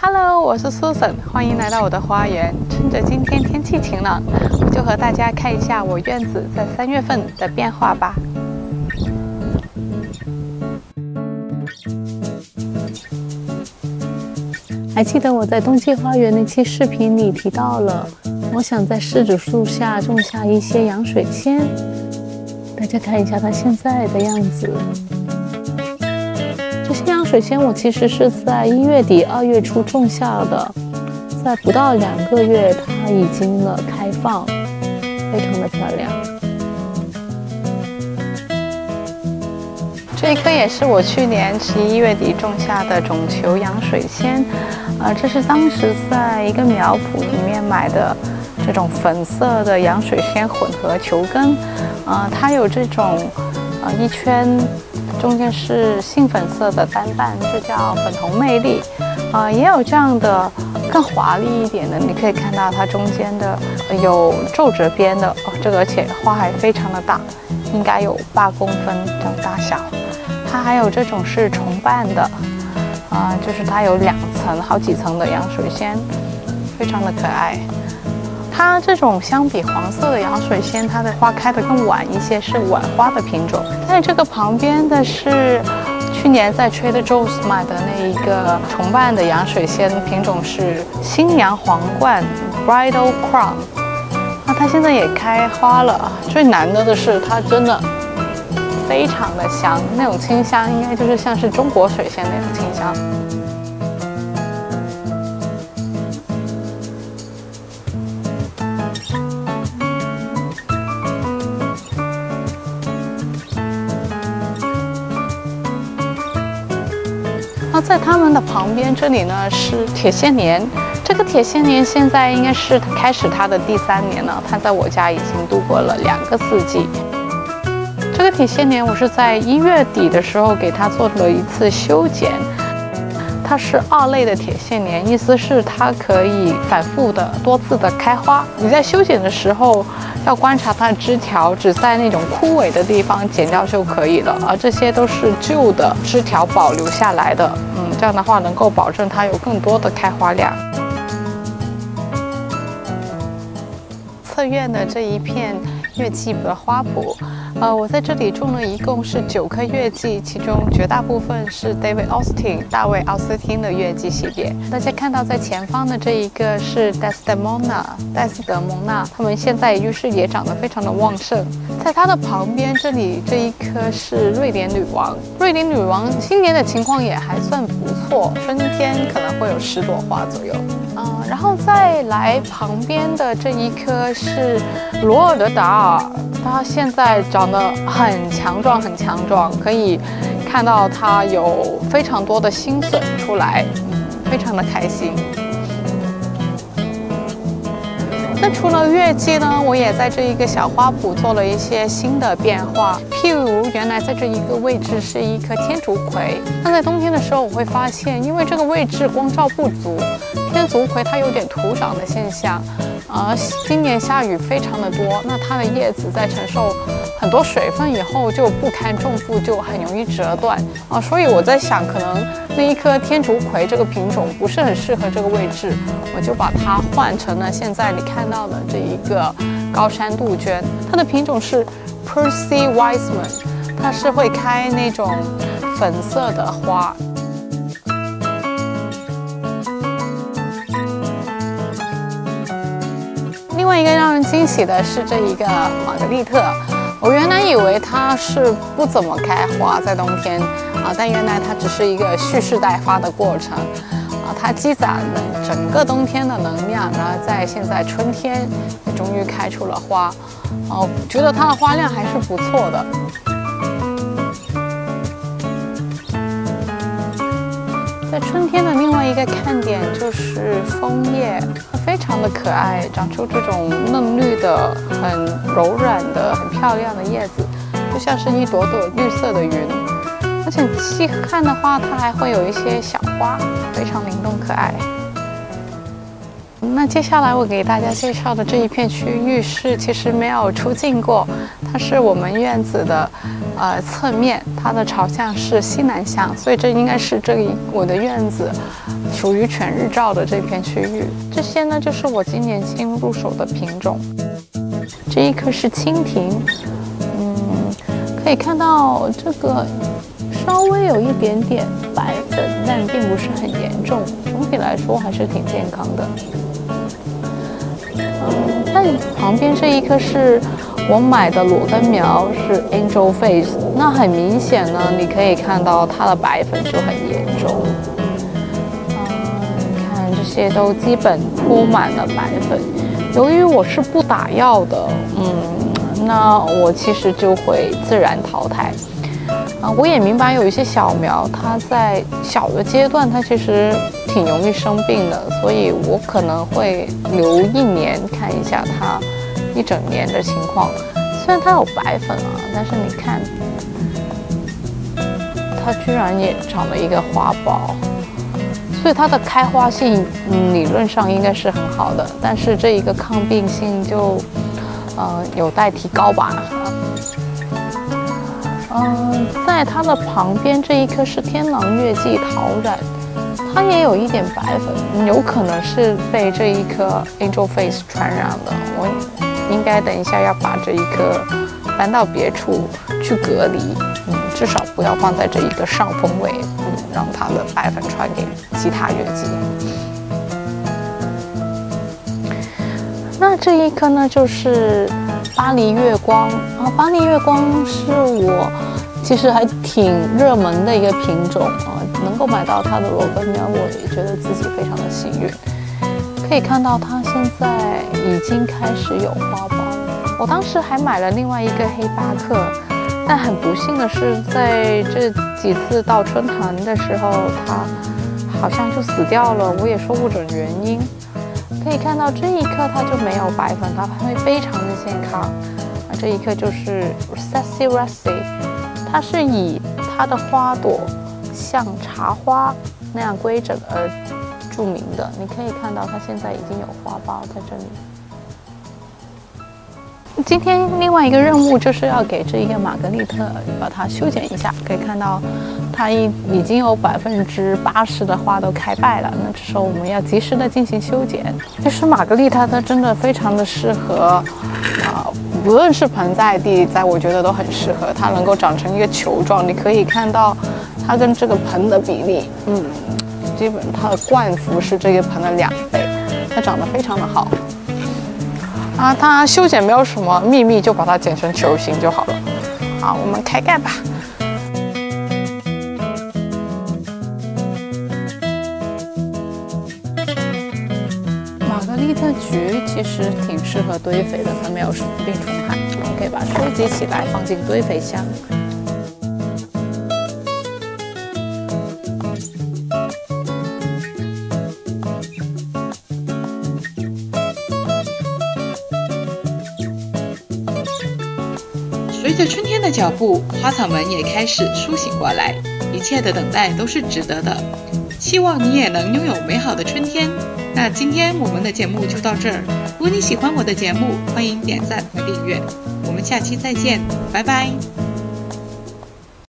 Hello， 我是 Susan， 欢迎来到我的花园。趁着今天天气晴朗，我就和大家看一下我院子在3月份的变化吧。还记得我在冬季花园那期视频里提到了，我想在柿子树下种下一些洋水仙。大家看一下它现在的样子。这些洋水仙我其实是在1月底2月初种下的，在不到2个月它已经了开放，非常的漂亮。这一棵也是我去年11月底种下的种球洋水仙，这是当时在一个苗圃里面买的这种粉色的洋水仙混合球根，它有这种一圈，中间是杏粉色的单瓣，就叫粉红魅力，也有这样的更华丽一点的，你可以看到它中间的有皱褶边的这个而且花还非常的大，应该有8公分这样大小。它还有这种是重瓣的，就是它有2层、好几层的洋水仙，非常的可爱。它这种相比黄色的洋水仙，它的花开得更晚一些，是晚花的品种。在这个旁边的是去年在 Trader Joe's 买的那一个重瓣的洋水仙，品种是新娘皇冠 Bridal Crown。它现在也开花了，最难得的是它真的非常的香，那种清香应该就是像是中国水仙那种清香。在它们的旁边，这里呢是铁线莲。这个铁线莲现在应该是开始它的第3年了，它在我家已经度过了2个四季。这个铁线莲我是在1月底的时候给它做了一次修剪。它是2类的铁线莲，意思是它可以反复的多次的开花。你在修剪的时候要观察它的枝条，只在那种枯萎的地方剪掉就可以了，而这些都是旧的枝条保留下来的。这样的话能够保证它有更多的开花量。侧院的这一片月季的花圃，我在这里种了一共是9棵月季，其中绝大部分是大卫奥斯汀的月季系列。大家看到在前方的这一个是戴斯德蒙娜，它们现在也长得非常的旺盛。在它的旁边这里这一棵是瑞典女王，今年的情况也还算不错，春天可能会有10朵花左右。然后再来旁边的这一棵是罗尔德达尔，它现在长得很强壮，可以看到它有非常多的新笋出来，非常的开心。那除了月季呢，我也在这一个小花圃做了一些新的变化，譬如原来在这一个位置是一棵天竺葵，那在冬天的时候我会发现，因为这个位置光照不足，天竺葵它有点徒长的现象，今年下雨非常的多，那它的叶子在承受很多水分以后就不堪重负，就很容易折断所以我在想，可能那一棵天竺葵这个品种不是很适合这个位置，我就把它换成了现在你看到的这一个高山杜鹃，它的品种是 Percy Wiseman， 它是会开那种粉色的花。另外一个让人惊喜的是这一个玛格丽特，我原来以为它是不怎么开花在冬天但原来它只是一个蓄势待发的过程它积攒了整个冬天的能量，然后在现在春天也终于开出了花觉得它的花量还是不错的。在春天的另外一个看点就是枫叶，它非常的可爱，长出这种嫩绿的、很柔软的、很漂亮的叶子，就像是一朵朵绿色的云。而且细看的话，它还会有一些小花，非常灵动可爱。那接下来我给大家介绍的这一片区域其实没有出镜过，它是我们院子的侧面，它的朝向是西南向，所以这应该是我的院子属于全日照的这片区域。这些呢就是我今年新入手的品种，这一棵是蜻蜓，可以看到这个稍微有一点点白粉，但并不是很严重，总体来说还是挺健康的。在旁边这一棵是我买的裸根苗，是 Angel Face。那很明显呢，你可以看到它的白粉就很严重。你看这些都基本铺满了白粉。由于我是不打药的，那我其实就会自然淘汰。我也明白有一些小苗，它在小的阶段，它其实挺容易生病的，所以我可能会留1年看一下它一整年的情况。虽然它有白粉啊，但是你看，它居然也长了一个花苞，所以它的开花性理论上应该是很好的，但是这一个抗病性就有待提高吧。在它的旁边这一棵是天狼月季桃染，它也有一点白粉，有可能是被这一棵 Angel Face 传染的。我应该等一下要把这一棵搬到别处去隔离，至少不要放在这一个上风位，让它的白粉传给其他月季。那这一棵呢，就是巴黎月光啊，巴黎月光是我其实还挺热门的一个品种啊，能够买到它的裸根苗，我也觉得自己非常的幸运。可以看到它现在已经开始有花苞，我当时还买了另外一个黑巴克，但很不幸的是，在这几次到春寒的时候，它好像就死掉了，我也说不准原因。可以看到这一棵它就没有白粉，它会非常的健康。这一棵就是 Sassy Rassy， 它是以它的花朵像茶花那样规整而著名的。你可以看到它现在已经有花苞在这里。今天另外一个任务就是要给这一个玛格丽特把它修剪一下，可以看到它已经有80%的花都开败了，那这时候我们要及时的进行修剪。其实玛格丽特它真的非常的适合无论是盆栽地栽，我觉得都很适合，它能够长成一个球状。你可以看到它跟这个盆的比例，基本它的冠幅是这个盆的2倍，它长得非常的好。它修剪没有什么秘密，就把它剪成球形就好了。好，我们开盖吧。玛格丽特菊其实挺适合堆肥的，它没有什么病虫害，我们可以把它收集起来放进堆肥箱。随着春天的脚步，花草们也开始苏醒过来，一切的等待都是值得的。希望你也能拥有美好的春天。那今天我们的节目就到这儿。如果你喜欢我的节目，欢迎点赞和订阅。我们下期再见，拜拜。